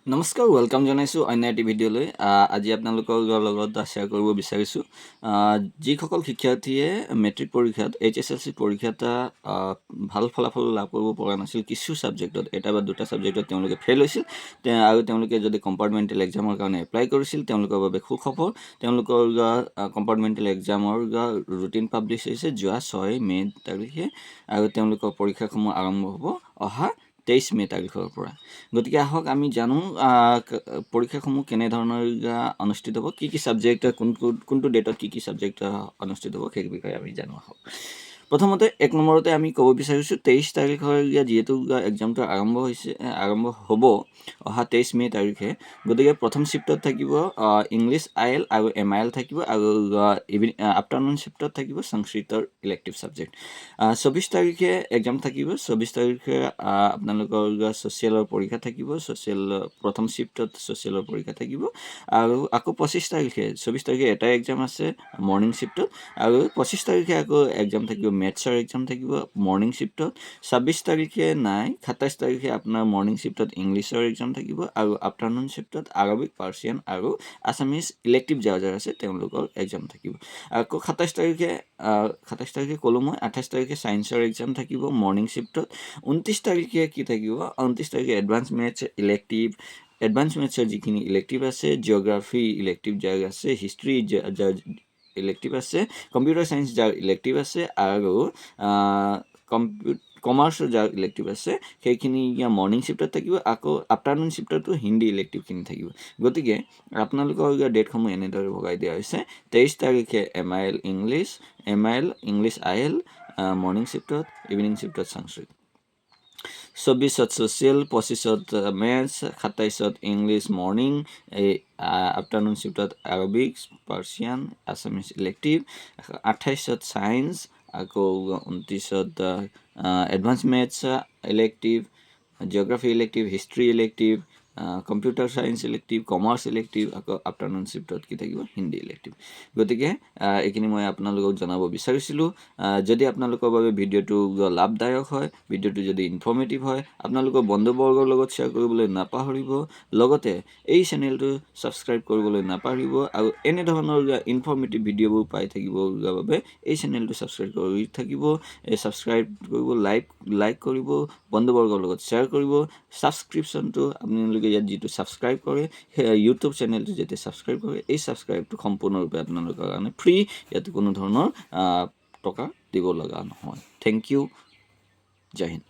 নমস্কাৰ ৱেলকাম জনাইছোঁ অন্য এটি ভিডিঅ'লৈ। আজি আপোনালোকৰ লগত শ্বেয়াৰ কৰিব বিচাৰিছোঁ যিসকল শিক্ষাৰ্থীয়ে মেট্ৰিক পৰীক্ষাত HSLC পৰীক্ষাত ভাল ফলাফল লাভ কৰিব পৰা নাছিল, কিছু ছাবজেক্টত এটা বা দুটা ছাবজেক্টত তেওঁলোকে ফেইল হৈছিল আৰু তেওঁলোকে যদি কম্পাৰ্টমেণ্টেল এক্সামৰ কাৰণে এপ্লাই কৰিছিল তেওঁলোকৰ বাবে সুখবৰ। তেওঁলোকৰ কম্পাৰ্টমেণ্টেল এক্সামৰ ৰুটিন পাব্লিছ হৈছে যোৱা 6 মে তাৰিখে আৰু তেওঁলোকৰ পৰীক্ষাসমূহ আৰম্ভ হ'ব অহা 23 মে তাৰিখৰ পৰা। গতিকে আহক আমি জানো পৰীক্ষাসমূহ কেনেধৰণৰ অনুষ্ঠিত হ'ব, কি ছাবজেক্ট কোনটো ডেটত কি ছাবজেক্ট অনুষ্ঠিত হ'ব সেই বিষয়ে আমি জানো আহক। প্ৰথমতে 1 নম্বৰতে আমি ক'ব বিচাৰিছোঁ 23 তাৰিখৰ যিহেতু এক্সামটো আৰম্ভ হ'ব অহা 23 মে তাৰিখে। গতিকে প্ৰথম শিফ্টত থাকিব ইংলিছ IL আৰু MIL থাকিব আৰু আফটাৰনুন শিফ্টত থাকিব সংস্কৃতৰ ইলেক্টিভ ছাবজেক্ট। 24 তাৰিখে এক্সাম থাকিব। 24 তাৰিখে আপোনালোকৰ ছ'চিয়েলৰ পৰীক্ষা থাকিব। ছ'চিয়েল প্ৰথম শিফ্টত ছ'চিয়েলৰ পৰীক্ষা থাকিব আৰু আকৌ 24 তাৰিখে এটাই এক্সাম আছে মৰ্ণিং শিফ্টত আৰু 25 তাৰিখে আকৌ এক্সাম থাকিব মেথছৰ এক্সাম থাকিব মৰ্ণিং শিফ্টত। 26 তাৰিখে নাই, 27 তাৰিখে আপোনাৰ মৰ্ণিং শিফ্টত ইংলিছৰ এক্সাম থাকিব আৰু আফটাৰনুন শিফ্টত আৰবিক, পাৰ্চিয়ান আৰু আছামিজ ইলেক্টিভ যাৰ আছে তেওঁলোকৰ এক্সাম থাকিব। আকৌ 27 তাৰিখে ক'লোঁ মই। 28 তাৰিখে ছায়েন্সৰ এক্সাম থাকিব মৰ্ণিং শিফ্টত। 29 তাৰিখে কি থাকিব? 29 তাৰিখে এডভান্স মেথছ ইলেক্টিভ, এডভান্স মেথছৰ যিখিনি ইলেক্টিভ আছে, জিঅ'গ্ৰাফি ইলেক্টিভ যাৰ আছে, হিষ্ট্ৰী যাৰ ইলেক্টিভ আছে, কম্পিউটাৰ ছায়েন্স যাৰ ইলেক্টিভ আছে আৰু কমাৰ্চৰ যাৰ ইলেক্টিভ আছে সেইখিনি মৰ্ণিং শিফ্টত থাকিব। আকৌ আফটাৰনুন শিফ্টতো হিন্দী ইলেক্টিভখিনি থাকিব। গতিকে আপোনালোকৰ ডেটসমূহ এনেদৰে ভগাই দিয়া হৈছে। 23 তাৰিখে MIL ইংলিছ IL মৰ্ণিং শিফ্টত, ইভিনিং শিফ্টত সংস্কৃত। 24ত ছ'চিয়েল, 25ত মেথছ, 27ত ইংলিছ মৰ্ণিং, আফটাৰনুন শিফ্টত আৰবিক, পাৰ্চিয়ান, আছামিজ ইলেক্টিভ। 28ত ছায়েন্স, আকৌ 29ত advance maths elective, geography elective, history elective, computer science elective, commerce elective, আকৌ আফটাৰনুন শিফ্টত কি থাকিব? হিন্দী ইলেক্টিভ। গতিকে এইখিনি মই আপোনালোকক জনাব বিচাৰিছিলোঁ। যদি আপোনালোকৰ বাবে ভিডিঅ'টো লাভদায়ক হয়, ভিডিঅ'টো যদি ইনফৰ্মেটিভ হয়, আপোনালোকৰ বন্ধুবৰ্গৰ লগত শ্বেয়াৰ কৰিবলৈ নাপাহৰিব। লগতে এই চেনেলটো ছাবস্ক্ৰাইব কৰিবলৈ নাপাহৰিব আৰু এনেধৰণৰ ইনফৰ্মেটিভ ভিডিঅ'বোৰ পাই থাকিবৰ বাবে এই চেনেলটো ছাবস্ক্ৰাইব কৰি থাকিব। ছাবস্ক্ৰাইব কৰিব, লাইক কৰিব, বন্ধুবৰ্গৰ লগত শ্বেয়াৰ কৰিব। ছাবস্ক্ৰিপশ্যনটো আপোনালোকে ইয়াত যিটো ছাবস্ক্ৰাইব কৰে সেই ইউটিউব চেনেলটো যেতিয়া ছাবস্ক্ৰাইব কৰে, এই ছাবস্ক্ৰাইবটো সম্পূৰ্ণৰূপে আপোনালোকৰ কাৰণে ফ্ৰী। ইয়াত কোনো ধৰণৰ টকা দিব লগা নহয়। Thank you. জয় হিন্দ।